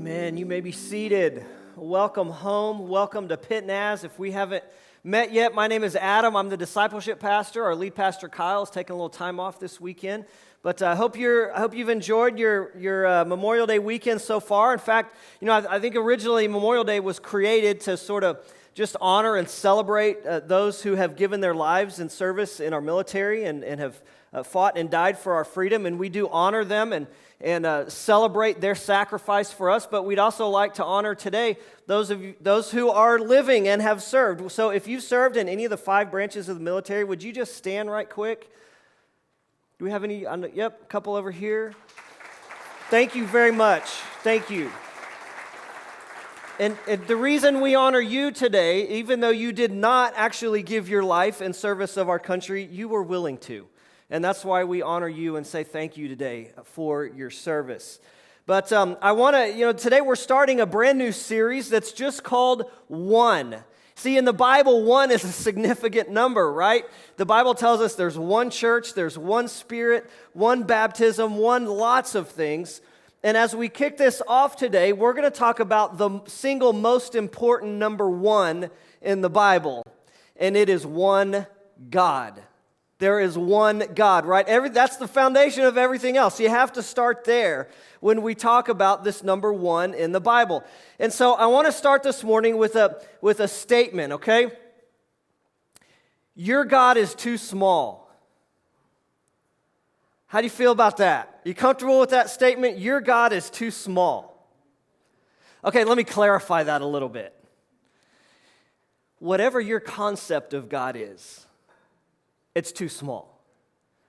Amen. You may be seated. Welcome home. Welcome to PittNaz. If we haven't met yet, my name is Adam. I'm the discipleship pastor. Our lead pastor, Kyle, is taking a little time off this weekend. But I hope you've enjoyed your Memorial Day weekend so far. In fact, I think originally Memorial Day was created to sort of just honor and celebrate those who have given their lives in service in our military and have fought and died for our freedom. And we do honor them and celebrate their sacrifice for us, but we'd also like to honor today those who are living and have served. So if you've served in any of the 5 branches of the military, would you just stand right quick? Do we have any? Yep, a couple over here. Thank you very much. Thank you. And the reason we honor you today, even though you did not actually give your life in service of our country, you were willing to. And that's why we honor you and say thank you today for your service. But I want to, today we're starting a brand new series that's just called One. See, in the Bible, 1 is a significant number, right? The Bible tells us there's one church, there's one Spirit, one baptism, one lots of things. And as we kick this off today, we're going to talk about the single most important number 1 in the Bible. And it is one God. There is one God, right? That's the foundation of everything else. You have to start there when we talk about this number 1 in the Bible. And so I want to start this morning with a statement, okay? Your God is too small. How do you feel about that? You comfortable with that statement? Your God is too small. Okay, let me clarify that a little bit. Whatever your concept of God is, it's too small,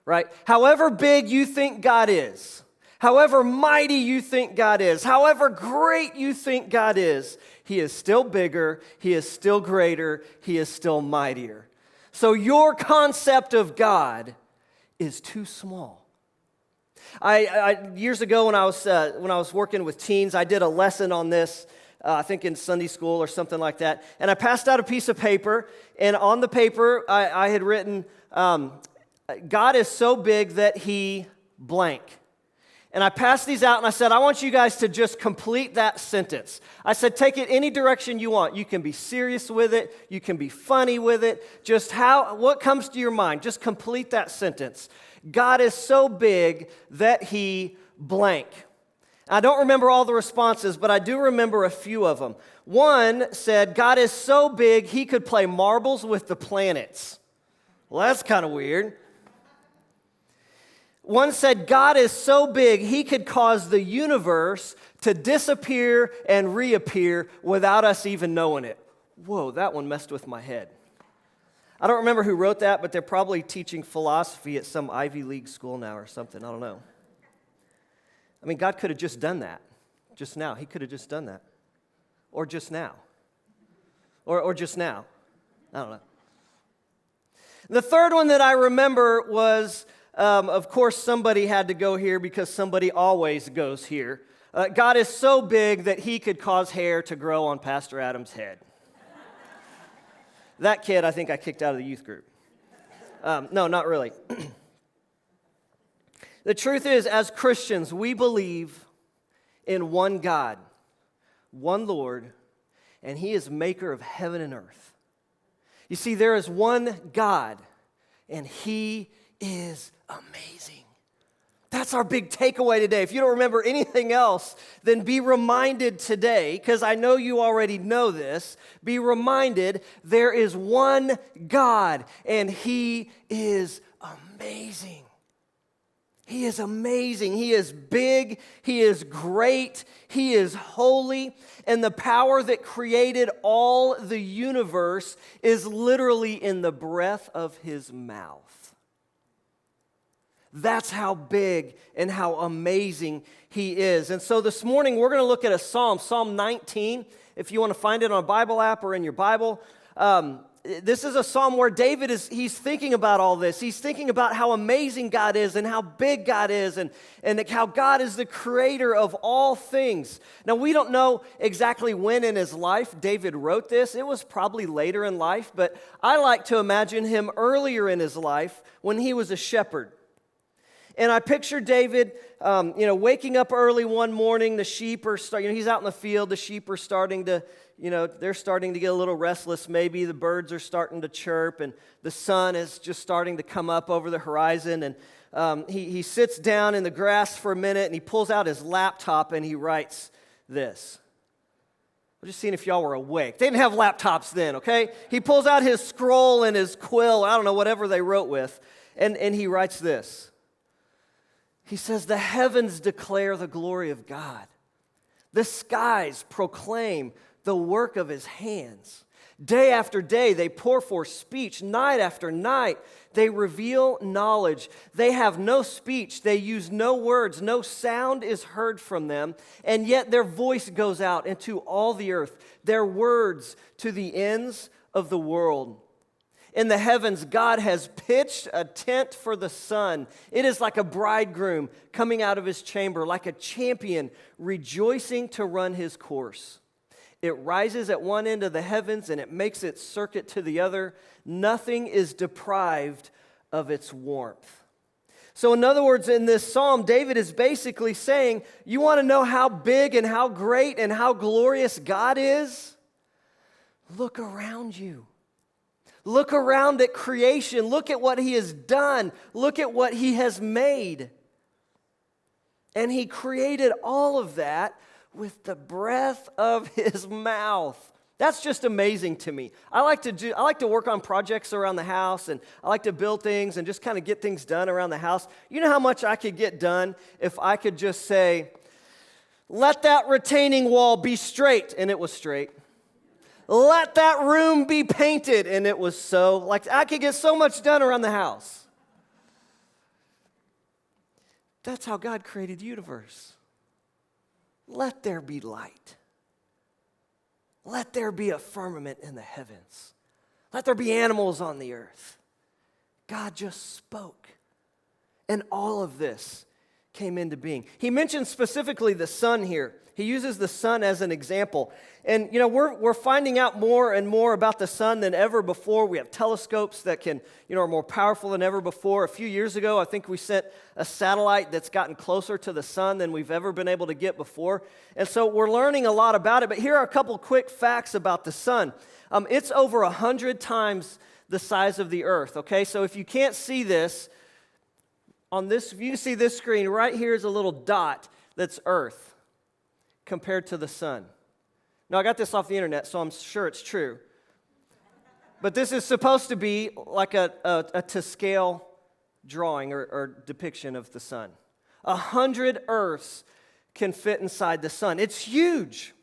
right? However big you think God is, however mighty you think God is, however great you think God is, He is still bigger, He is still greater, He is still mightier. So your concept of God is too small. I years ago when I was working with teens, I did a lesson on this. I think in Sunday school or something like that. And I passed out a piece of paper, and on the paper I had written, God is so big that He blank. And I passed these out and I said, I want you guys to just complete that sentence. I said, take it any direction you want. You can be serious with it. You can be funny with it. Just what comes to your mind. Just complete that sentence. God is so big that He blank. I don't remember all the responses, but I do remember a few of them. One said, God is so big He could play marbles with the planets. Well, that's kind of weird. One said, God is so big He could cause the universe to disappear and reappear without us even knowing it. Whoa, that one messed with my head. I don't remember who wrote that, but they're probably teaching philosophy at some Ivy League school now or something. I don't know. I mean, God could have just done that just now. He could have just done that. Or just now. Or just now. I don't know. The third one that I remember was, of course, somebody had to go here because somebody always goes here. God is so big that He could cause hair to grow on Pastor Adam's head. That kid, I think I kicked out of the youth group. No, not really. The truth is, as Christians, we believe in one God, one Lord, and He is maker of heaven and earth. You see, there is one God, and He is amazing. That's our big takeaway today. If you don't remember anything else, then be reminded today, because I know you already know this, be reminded there is one God, and He is amazing. He is amazing. He is big. He is great. He is holy. And the power that created all the universe is literally in the breath of His mouth. That's how big and how amazing He is. And so this morning we're going to look at a psalm, Psalm 19. If you want to find it on a Bible app or in your Bible, this is a psalm where David he's thinking about all this. He's thinking about how amazing God is and how big God is and how God is the creator of all things. Now, we don't know exactly when in his life David wrote this. It was probably later in life, but I like to imagine him earlier in his life when he was a shepherd. And I picture David, waking up early one morning. The sheep are starting, he's out in the field. The sheep are starting to, they're starting to get a little restless maybe. The birds are starting to chirp, and the sun is just starting to come up over the horizon. And he sits down in the grass for a minute, and he pulls out his laptop, and he writes this. I'm just seeing if y'all were awake. They didn't have laptops then, okay? He pulls out his scroll and his quill, I don't know, whatever they wrote with, and he writes this. He says, "The heavens declare the glory of God. The skies proclaim the work of his hands. Day after day they pour forth speech. Night after night they reveal knowledge. They have no speech. They use no words. No sound is heard from them. And yet their voice goes out into all the earth. Their words to the ends of the world. In the heavens, God has pitched a tent for the sun. It is like a bridegroom coming out of his chamber, like a champion rejoicing to run his course. It rises at one end of the heavens and it makes its circuit to the other. Nothing is deprived of its warmth." So in other words, in this psalm, David is basically saying, you want to know how big and how great and how glorious God is? Look around you. Look around at creation. Look at what he has done. Look at what he has made. And he created all of that with the breath of his mouth. That's just amazing to me. I like to work on projects around the house, and I like to build things and just kind of get things done around the house. You know how much I could get done if I could just say, "Let that retaining wall be straight," and it was straight. "Let that room be painted," and it was so. Like, I could get so much done around the house. That's how God created the universe. Let there be light. Let there be a firmament in the heavens. Let there be animals on the earth. God just spoke, and all of this came into being. He mentions specifically the sun here. He uses the sun as an example. And, we're finding out more and more about the sun than ever before. We have telescopes that can, are more powerful than ever before. A few years ago, I think we sent a satellite that's gotten closer to the sun than we've ever been able to get before. And so we're learning a lot about it. But here are a couple quick facts about the sun. It's over 100 times the size of the earth, okay? So if you can't see this, if you see this screen, right here is a little dot that's earth compared to the sun. Now, I got this off the internet, so I'm sure it's true. But this is supposed to be like a to-scale drawing or depiction of the sun. 100 Earths can fit inside the sun. It's huge.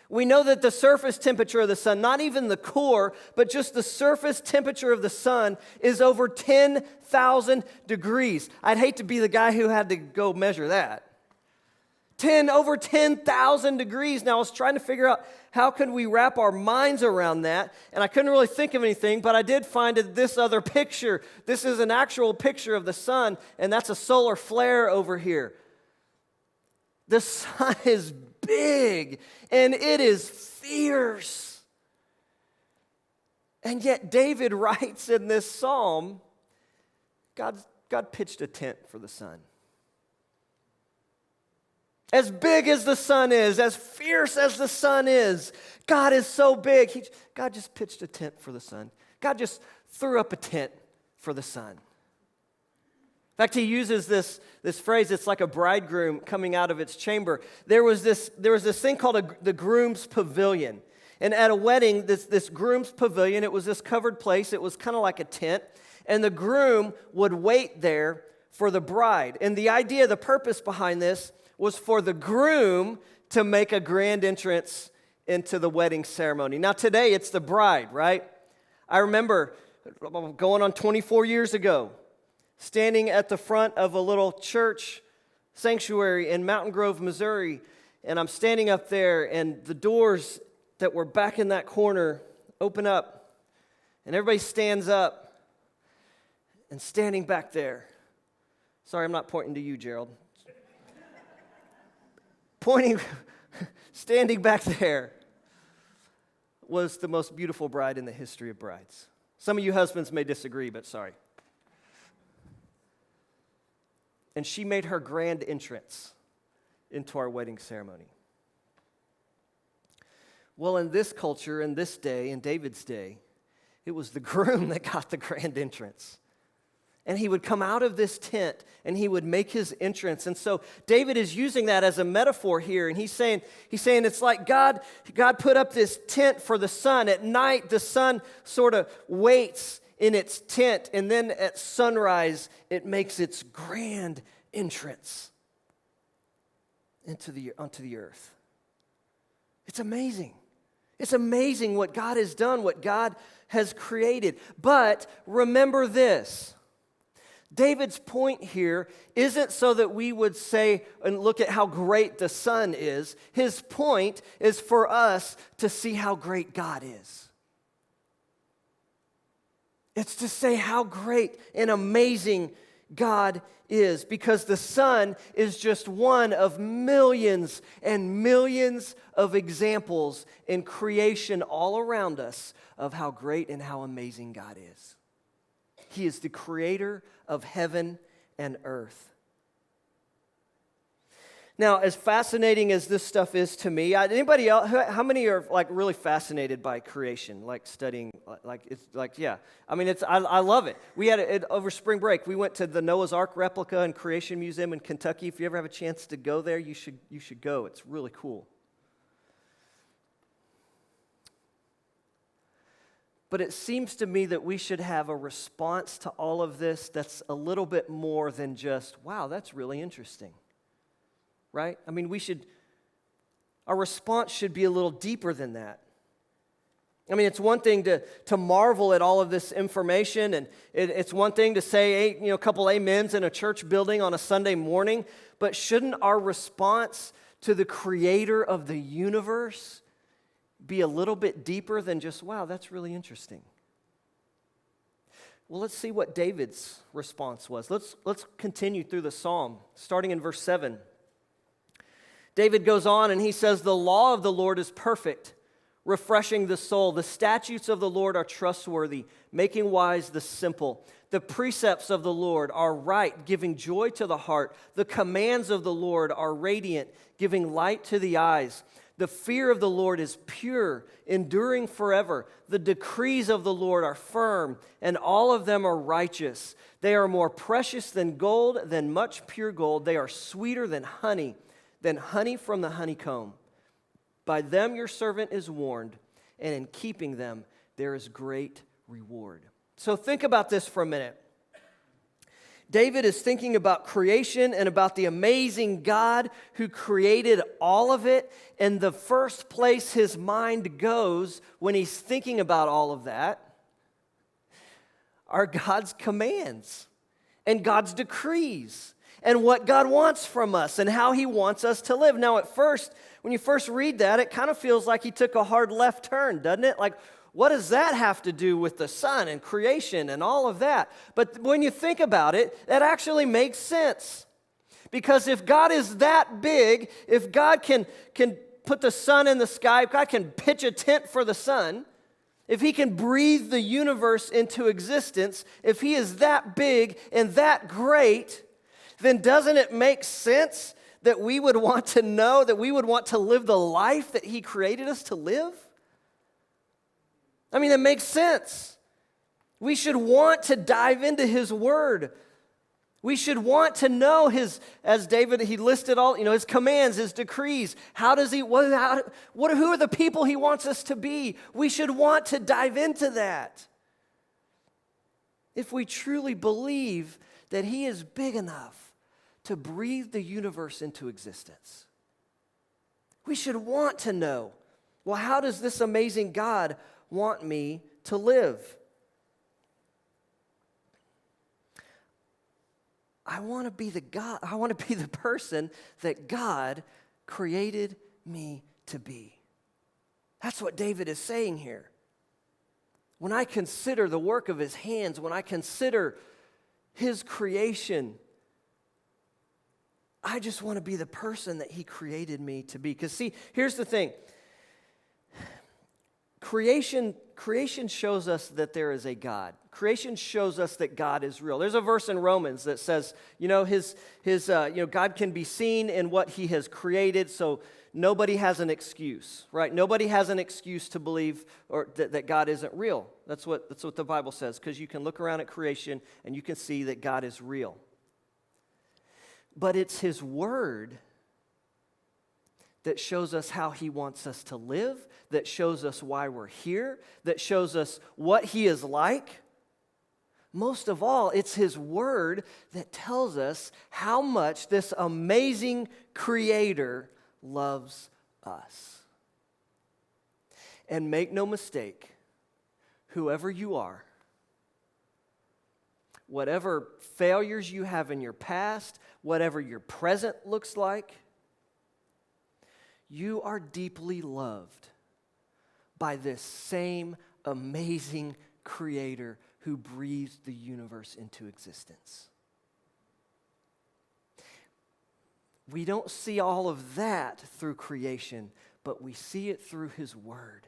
We know that the surface temperature of the sun, not even the core, but just the surface temperature of the sun is over 10,000 degrees. I'd hate to be the guy who had to go measure that. Over 10,000 degrees. Now, I was trying to figure out how could we wrap our minds around that, and I couldn't really think of anything, but I did find this other picture. This is an actual picture of the sun, and that's a solar flare over here. The sun is big, and it is fierce. And yet David writes in this psalm, God pitched a tent for the sun. As big as the sun is, as fierce as the sun is, God is so big. God just pitched a tent for the sun. God just threw up a tent for the sun. In fact, he uses this phrase, it's like a bridegroom coming out of its chamber. There was this thing called the Groom's Pavilion. And at a wedding, this Groom's Pavilion, it was this covered place. It was kind of like a tent. And the groom would wait there for the bride. And the idea, the purpose behind this was for the groom to make a grand entrance into the wedding ceremony. Now today it's the bride, right? I remember going on 24 years ago, standing at the front of a little church sanctuary in Mountain Grove, Missouri, and I'm standing up there and the doors that were back in that corner open up and everybody stands up and standing back there. Sorry, I'm not pointing to you, Gerald. Standing back there was the most beautiful bride in the history of brides. Some of you husbands may disagree, but sorry. and she made her grand entrance into our wedding ceremony. Well, in this culture, in this day, in David's day, it was the groom that got the grand entrance. And he would come out of this tent and he would make his entrance. And so David is using that as a metaphor here. And he's saying it's like God put up this tent for the sun. At night, the sun sort of waits in its tent. And then at sunrise, it makes its grand entrance onto the earth. It's amazing. It's amazing what God has done, what God has created. But remember this. David's point here isn't so that we would say and look at how great the sun is. His point is for us to see how great God is. It's to say how great and amazing God is, because the sun is just one of millions and millions of examples in creation all around us of how great and how amazing God is. He is the creator of heaven and earth. Now, as fascinating as this stuff is to me, anybody else? How many are like really fascinated by creation, like studying? Yeah. I mean, I love it. We had it over spring break. We went to the Noah's Ark replica and Creation Museum in Kentucky. If you ever have a chance to go there, you should go. It's really cool. But it seems to me that we should have a response to all of this that's a little bit more than just, wow, that's really interesting. Right? I mean, our response should be a little deeper than that. I mean, it's one thing to marvel at all of this information, and it's one thing to say a couple amens in a church building on a Sunday morning, but shouldn't our response to the creator of the universe be a little bit deeper than just, wow, that's really interesting? Well, let's see what David's response was. Let's continue through the psalm, starting in verse 7. David goes on and he says, "The law of the Lord is perfect, refreshing the soul. The statutes of the Lord are trustworthy, making wise the simple. The precepts of the Lord are right, giving joy to the heart. The commands of the Lord are radiant, giving light to the eyes. The fear of the Lord is pure, enduring forever. The decrees of the Lord are firm, and all of them are righteous. They are more precious than gold, than much pure gold. They are sweeter than honey from the honeycomb. By them your servant is warned, and in keeping them there is great reward." So think about this for a minute. David is thinking about creation and about the amazing God who created all of it. And the first place his mind goes when he's thinking about all of that are God's commands and God's decrees and what God wants from us and how he wants us to live. Now, at first, when you first read that, it kind of feels like he took a hard left turn, doesn't it? Like, what does that have to do with the sun and creation and all of that? But when you think about it, that actually makes sense. Because if God is that big, if God can put the sun in the sky, if God can pitch a tent for the sun, if he can breathe the universe into existence, if he is that big and that great, then doesn't it make sense that we would want to know, that we would want to live the life that he created us to live? I mean, it makes sense. We should want to dive into his word. We should want to know as David, he listed all, his commands, his decrees. Who are the people he wants us to be? We should want to dive into that. If we truly believe that he is big enough to breathe the universe into existence. We should want to know, well, how does this amazing God want me to live? I want to be the person that God created me to be. That's what David is saying here. When I consider the work of his hands, when I consider his creation, I just want to be the person that he created me to be. Because see, here's the thing. creation shows us that there is a God. Creation shows us that God is real. There's a verse in Romans that says, God can be seen in what he has created, so nobody has an excuse, right? Nobody has an excuse to believe or that God isn't real. That's what the Bible says, because you can look around at creation and you can see that God is real. But it's his word that shows us how he wants us to live, that shows us why we're here, that shows us what he is like. Most of all, it's his word that tells us how much this amazing creator loves us. And make no mistake, whoever you are, whatever failures you have in your past, whatever your present looks like, you are deeply loved by this same amazing creator who breathed the universe into existence. We don't see all of that through creation, but we see it through his word.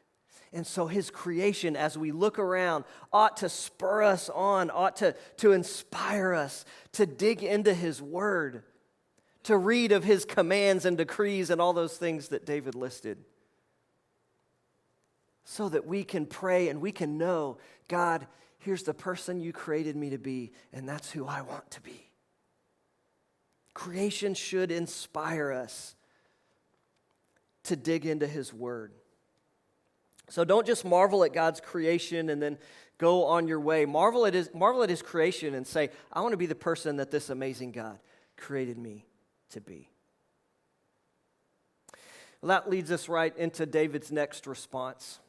And so his creation, as we look around, ought to spur us on, ought to inspire us to dig into his word, to read of his commands and decrees and all those things that David listed, so that we can pray and we can know, God, here's the person you created me to be, and that's who I want to be. Creation should inspire us to dig into his word. So don't just marvel at God's creation and then go on your way. Marvel at his creation and say, I want to be the person that this amazing God created me to be. Well, that leads us right into David's next response.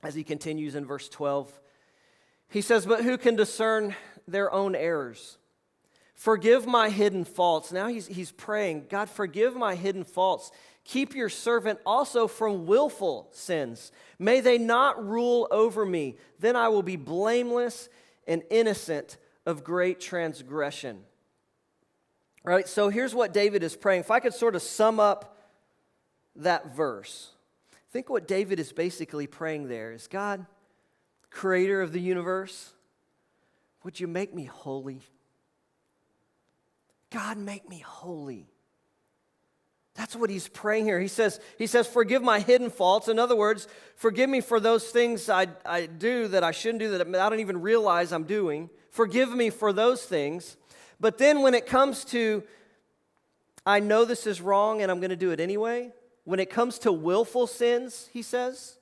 As he continues in verse 12, he says, but who can discern their own errors? Forgive my hidden faults. Now he's praying, God, forgive my hidden faults. Keep your servant also from willful sins. May they not rule over me. Then I will be blameless and innocent of great transgression. All right, so here's what David is praying. If I could sort of sum up that verse, I think what David is basically praying there is, God, creator of the universe, would you make me holy? God, make me holy. That's what he's praying here. He says, forgive my hidden faults. In other words, forgive me for those things I do that I shouldn't do, that I don't even realize I'm doing. Forgive me for those things. But then when it comes to, I know this is wrong and I'm going to do it anyway, when it comes to willful sins, he says,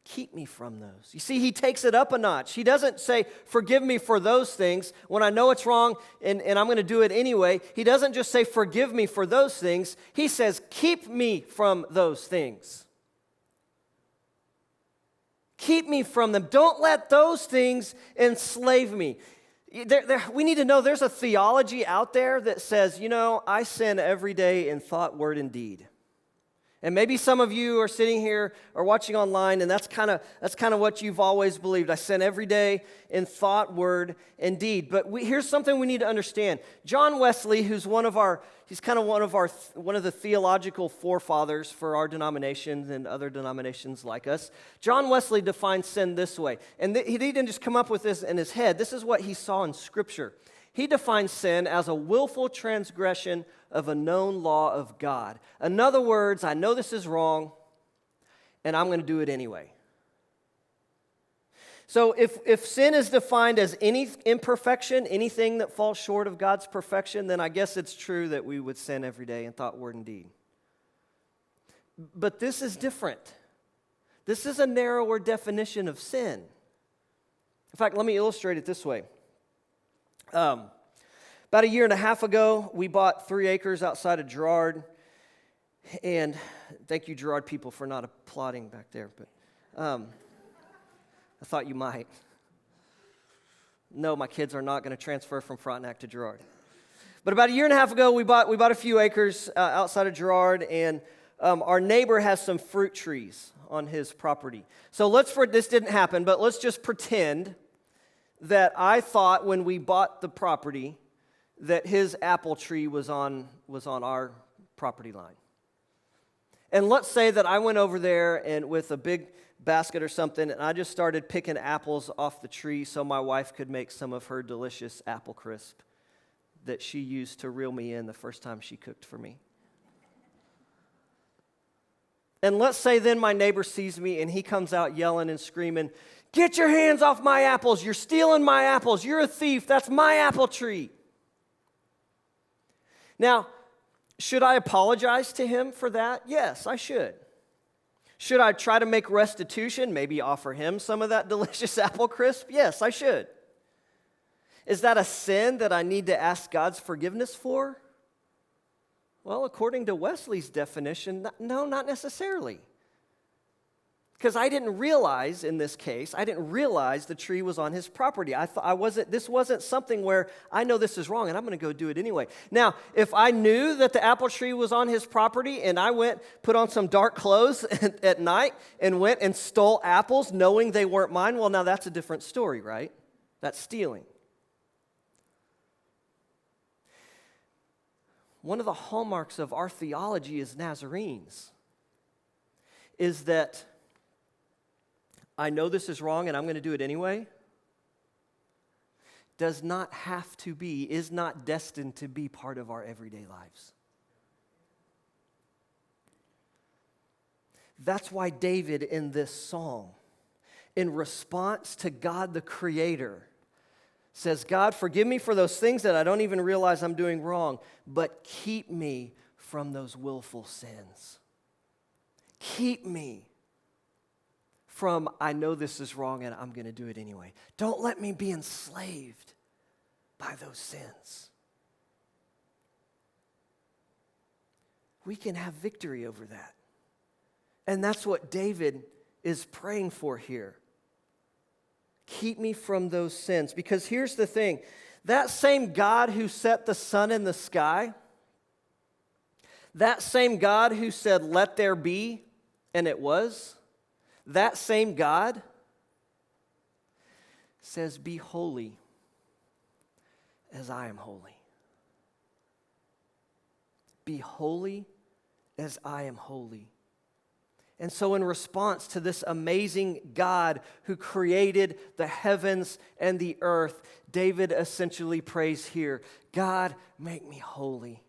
keep me from those. You see, he takes it up a notch. He doesn't say, forgive me for those things when I know it's wrong and I'm going to do it anyway. He doesn't just say, forgive me for those things. He says, keep me from those things. Keep me from them. Don't let those things enslave me. We need to know there's a theology out there that says, I sin every day in thought, word, and deed. And maybe some of you are sitting here or watching online, and that's kind of what you've always believed. I sin every day in thought, word, and deed. But here's something we need to understand. John Wesley, who's one of the theological forefathers for our denomination and other denominations like us. John Wesley defined sin this way, and he didn't just come up with this in his head. This is what he saw in Scripture. He defines sin as a willful transgression of a known law of God. In other words, I know this is wrong, and I'm going to do it anyway. So if sin is defined as any imperfection, anything that falls short of God's perfection, then I guess it's true that we would sin every day in thought, word, and deed. But this is different. This is a narrower definition of sin. In fact, let me illustrate it this way. About a year and a half ago, we bought 3 acres outside of Girard. And thank you, Girard people, for not applauding back there. But I thought you might. No, my kids are not going to transfer from Frontenac to Girard. But about a year and a half ago, we bought a few acres outside of Girard, and our neighbor has some fruit trees on his property. So this didn't happen, but let's just pretend that I thought when we bought the property that his apple tree was on our property line. And let's say that I went over there and with a big basket or something, and I just started picking apples off the tree so my wife could make some of her delicious apple crisp that she used to reel me in the first time she cooked for me. And let's say then my neighbor sees me and he comes out yelling and screaming, "Get your hands off my apples. You're stealing my apples. You're a thief. That's my apple tree." Now, should I apologize to him for that? Yes, I should. Should I try to make restitution? Maybe offer him some of that delicious apple crisp? Yes, I should. Is that a sin that I need to ask God's forgiveness for? Well, according to Wesley's definition, no, not necessarily. Because I didn't realize, in this case, the tree was on his property. This wasn't something where I know this is wrong and I'm going to go do it anyway. Now, if I knew that the apple tree was on his property and I put on some dark clothes at night and went and stole apples knowing they weren't mine, well, now that's a different story, right? That's stealing. One of the hallmarks of our theology as Nazarenes is that I know this is wrong and I'm going to do it anyway, is not destined to be part of our everyday lives. That's why David in this psalm, in response to God the Creator, says, "God, forgive me for those things that I don't even realize I'm doing wrong, but keep me from those willful sins. Keep me from, I know this is wrong and I'm going to do it anyway. Don't let me be enslaved by those sins." We can have victory over that. And that's what David is praying for here. Keep me from those sins. Because here's the thing. That same God who set the sun in the sky, that same God who said, "Let there be," and it was, that same God says, "Be holy as I am holy." Be holy as I am holy. And so in response to this amazing God who created the heavens and the earth, David essentially prays here, "God, make me holy.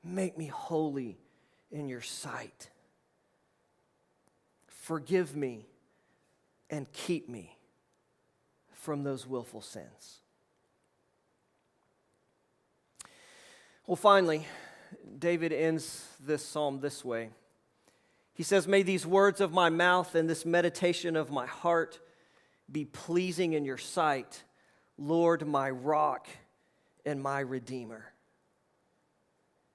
Make me holy in your sight. Forgive me and keep me from those willful sins." Well, finally, David ends this psalm this way. He says, "May these words of my mouth and this meditation of my heart be pleasing in your sight, Lord, my rock and my redeemer."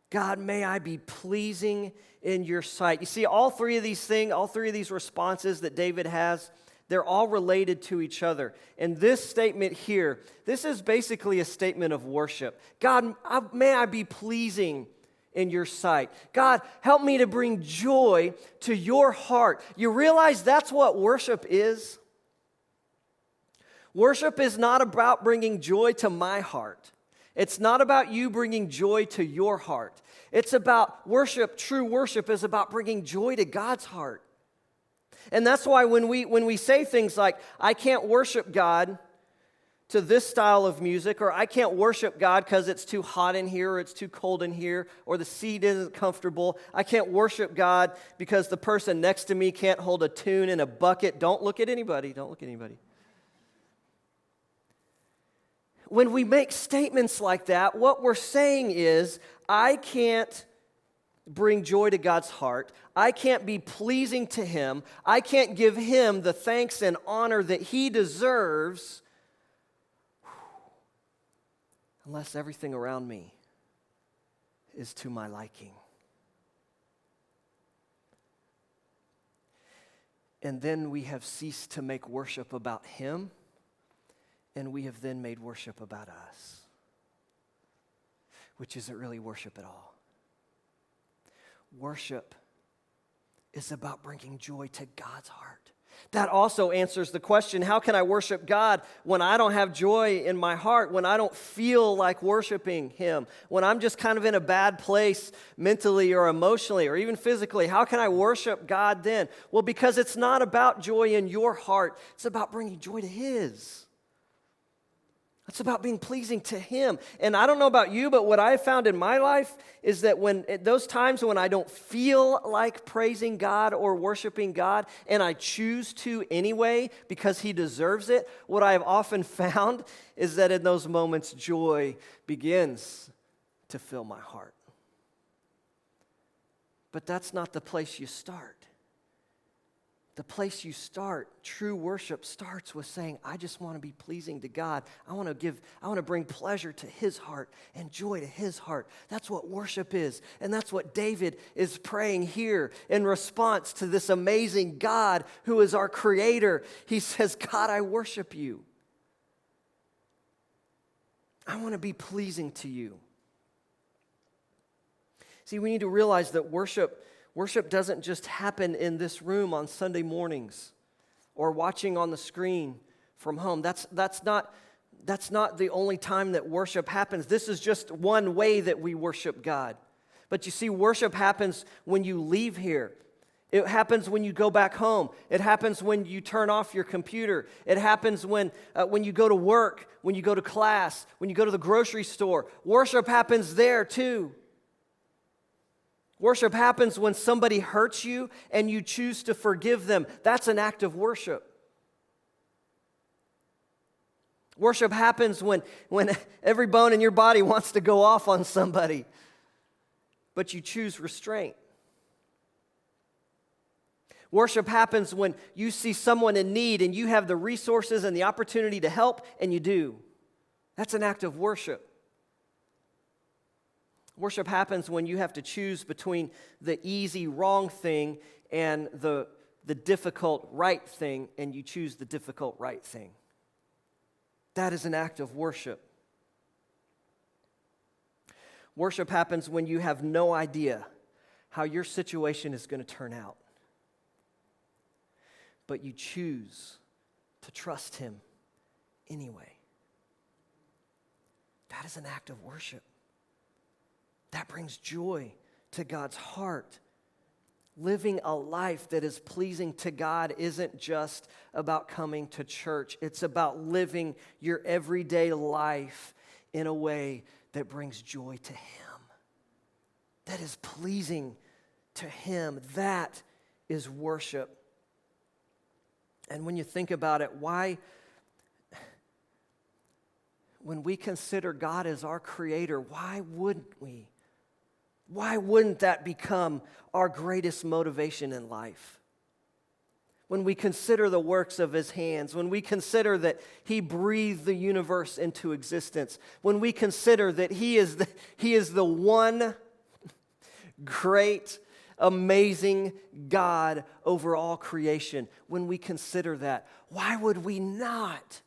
God, may I be pleasing in your sight. You see, all three of these responses that David has, they're all related to each other. And this statement here, this is basically a statement of worship. God, may I be pleasing in your sight. God, help me to bring joy to your heart. You realize that's what worship is? Worship is not about bringing joy to my heart. It's not about you bringing joy to your heart. It's about worship. True worship is about bringing joy to God's heart. And that's why when we say things like, "I can't worship God to this style of music," or "I can't worship God because it's too hot in here, or it's too cold in here, or the seat isn't comfortable. I can't worship God because the person next to me can't hold a tune in a bucket." Don't look at anybody. Don't look at anybody. When we make statements like that, what we're saying is, I can't bring joy to God's heart. I can't be pleasing to Him. I can't give Him the thanks and honor that He deserves unless everything around me is to my liking. And then we have ceased to make worship about Him, and we have then made worship about us, which isn't really worship at all. Worship is about bringing joy to God's heart. That also answers the question, how can I worship God when I don't have joy in my heart, when I don't feel like worshiping Him, when I'm just kind of in a bad place mentally or emotionally or even physically? How can I worship God then? Well, because it's not about joy in your heart. It's about bringing joy to His. It's about being pleasing to Him. And I don't know about you, but what I have found in my life is that when those times when I don't feel like praising God or worshiping God, and I choose to anyway because He deserves it, what I have often found is that in those moments, joy begins to fill my heart. But that's not the place you start. The place you start, true worship starts with saying, I just want to be pleasing to God. I want to bring pleasure to His heart and joy to His heart. That's what worship is. And that's what David is praying here in response to this amazing God who is our creator. He says, God, I worship you. I want to be pleasing to you. See, we need to realize that worship doesn't just happen in this room on Sunday mornings or watching on the screen from home. That's not the only time that worship happens. This is just one way that we worship God. But you see, worship happens when you leave here. It happens when you go back home. It happens when you turn off your computer. It happens when you go to work, when you go to class, when you go to the grocery store. Worship happens there too. Worship happens when somebody hurts you and you choose to forgive them. That's an act of worship. Worship happens when every bone in your body wants to go off on somebody, but you choose restraint. Worship happens when you see someone in need and you have the resources and the opportunity to help, and you do. That's an act of worship. Worship happens when you have to choose between the easy wrong thing and the difficult right thing, and you choose the difficult right thing. That is an act of worship. Worship happens when you have no idea how your situation is going to turn out, but you choose to trust Him anyway. That is an act of worship. That brings joy to God's heart. Living a life that is pleasing to God isn't just about coming to church. It's about living your everyday life in a way that brings joy to Him, that is pleasing to Him. That is worship. And when you think about it, when we consider God as our creator, why wouldn't we? Why wouldn't that become our greatest motivation in life? When we consider the works of His hands, when we consider that He breathed the universe into existence, when we consider that He is the one great, amazing God over all creation, when we consider that, why would we not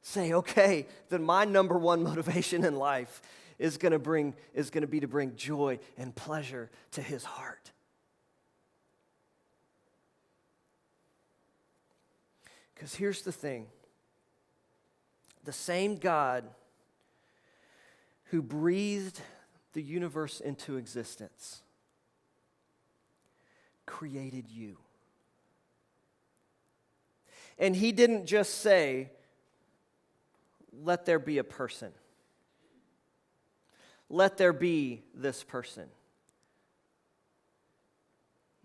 say, okay, then my number one motivation in life is going to be to bring joy and pleasure to His heart. Because here's the thing. The same God who breathed the universe into existence created you. And He didn't just say, let there be a person. Let there be this person.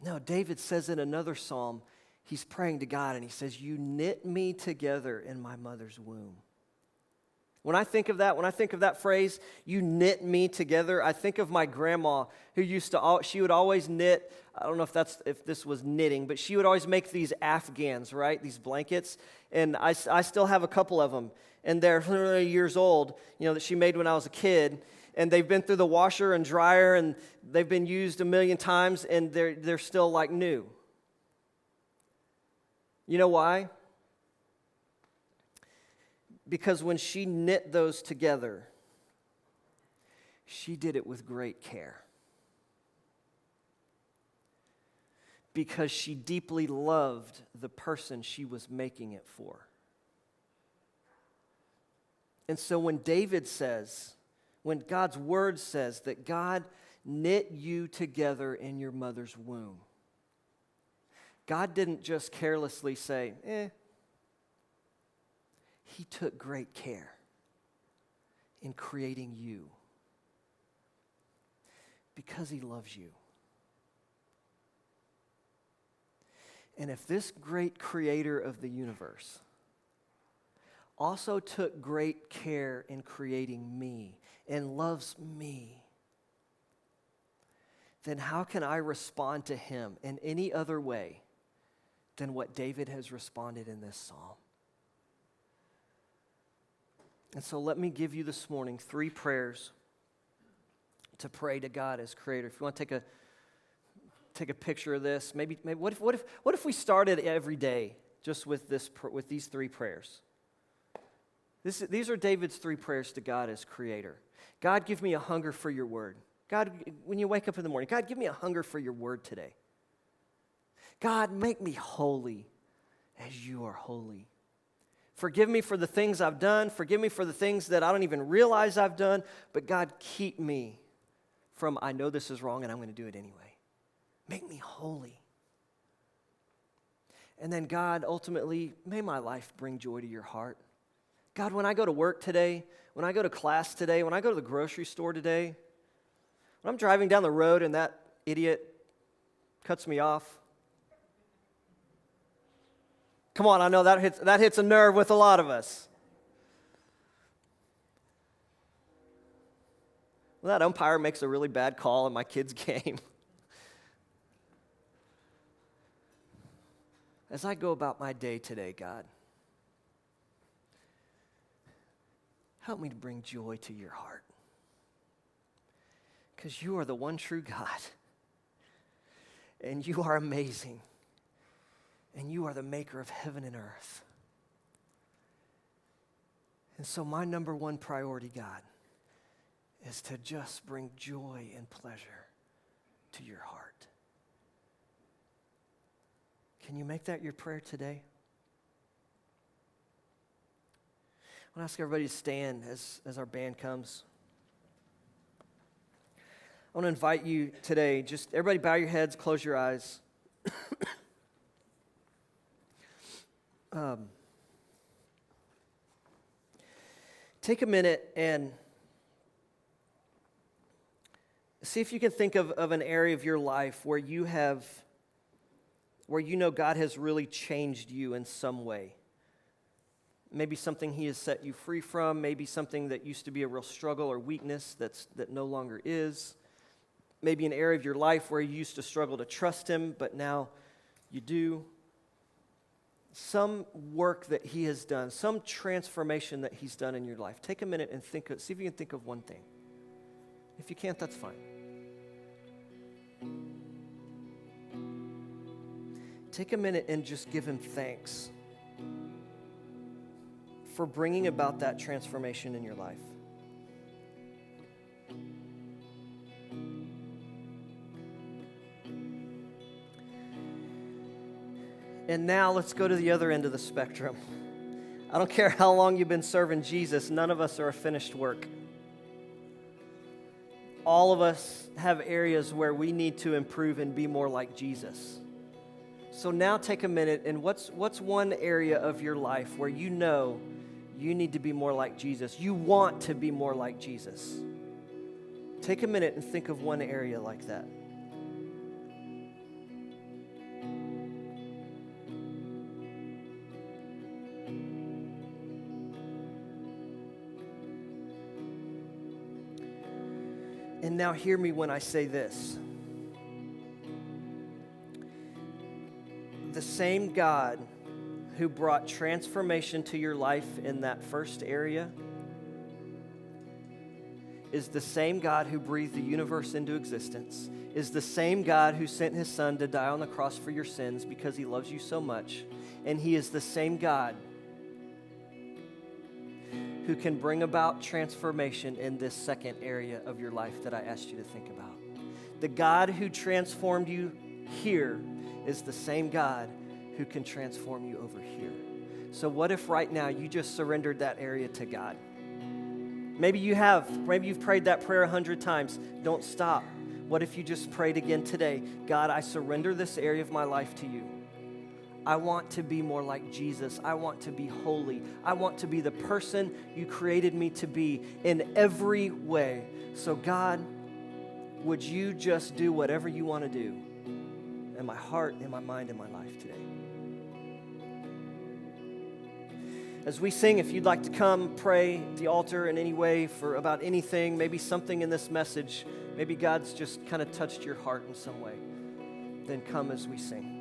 No, David says in another psalm, he's praying to God and he says, you knit me together in my mother's womb. When I think of that phrase, you knit me together, I think of my grandma who she would always knit, I don't know if this was knitting, but she would always make these Afghans, right? These blankets. And I still have a couple of them. And they're literally years old, that she made when I was a kid. And they've been through the washer and dryer, and they've been used a million times, and they're still like new. You know why? Because when she knit those together, she did it with great care. because she deeply loved the person she was making it for. And so when David says, when God's word says that God knit you together in your mother's womb, God didn't just carelessly say, He took great care in creating you because He loves you. And if this great creator of the universe also took great care in creating me and loves me, then how can I respond to Him in any other way than what David has responded in this psalm? And so let me give you this morning 3 prayers to pray to God as creator. If you want to take a picture of this, maybe what if we started every day just with these 3 prayers? These are David's 3 prayers to God as creator. God, give me a hunger for your word. God, when you wake up in the morning, God, give me a hunger for your word today. God, make me holy as you are holy. Forgive me for the things I've done. Forgive me for the things that I don't even realize I've done. But God, keep me from, I know this is wrong and I'm going to do it anyway. Make me holy. And then God, ultimately, may my life bring joy to your heart. God, when I go to work today, when I go to class today, when I go to the grocery store today, when I'm driving down the road and that idiot cuts me off. Come on, I know that hits a nerve with a lot of us. Well, that umpire makes a really bad call in my kid's game. As I go about my day today, God, help me to bring joy to your heart. Because you are the one true God. And you are amazing. And you are the maker of heaven and earth. And so my number 1 priority, God, is to just bring joy and pleasure to your heart. Can you make that your prayer today? I want to ask everybody to stand as our band comes. I want to invite you today, just everybody bow your heads, close your eyes. Take a minute and see if you can think of an area of your life where you know God has really changed you in some way. Maybe something He has set you free from, maybe something that used to be a real struggle or weakness that no longer is. Maybe an area of your life where you used to struggle to trust Him, but now you do. Some work that He has done, some transformation that He's done in your life. Take a minute and see if you can think of one thing. If you can't, that's fine. Take a minute and just give Him thanks for bringing about that transformation in your life. And now let's go to the other end of the spectrum. I don't care how long you've been serving Jesus, none of us are a finished work. All of us have areas where we need to improve and be more like Jesus. So now take a minute and what's one area of your life where you know you need to be more like Jesus? You want to be more like Jesus. Take a minute and think of one area like that. And now hear me when I say this. The same God who brought transformation to your life in that first area is the same God who breathed the universe into existence, is the same God who sent His Son to die on the cross for your sins because He loves you so much. And He is the same God who can bring about transformation in this second area of your life that I asked you to think about. The God who transformed you here is the same God who can transform you over here. So what if right now you just surrendered that area to God? Maybe you have. Maybe you've prayed that prayer 100 times. Don't stop. What if you just prayed again today? God, I surrender this area of my life to you. I want to be more like Jesus. I want to be holy. I want to be the person you created me to be in every way. So God, would you just do whatever you want to do in my heart, in my mind, in my life today? As we sing, if you'd like to come pray at the altar in any way for about anything, maybe something in this message, maybe God's just kind of touched your heart in some way, then come as we sing.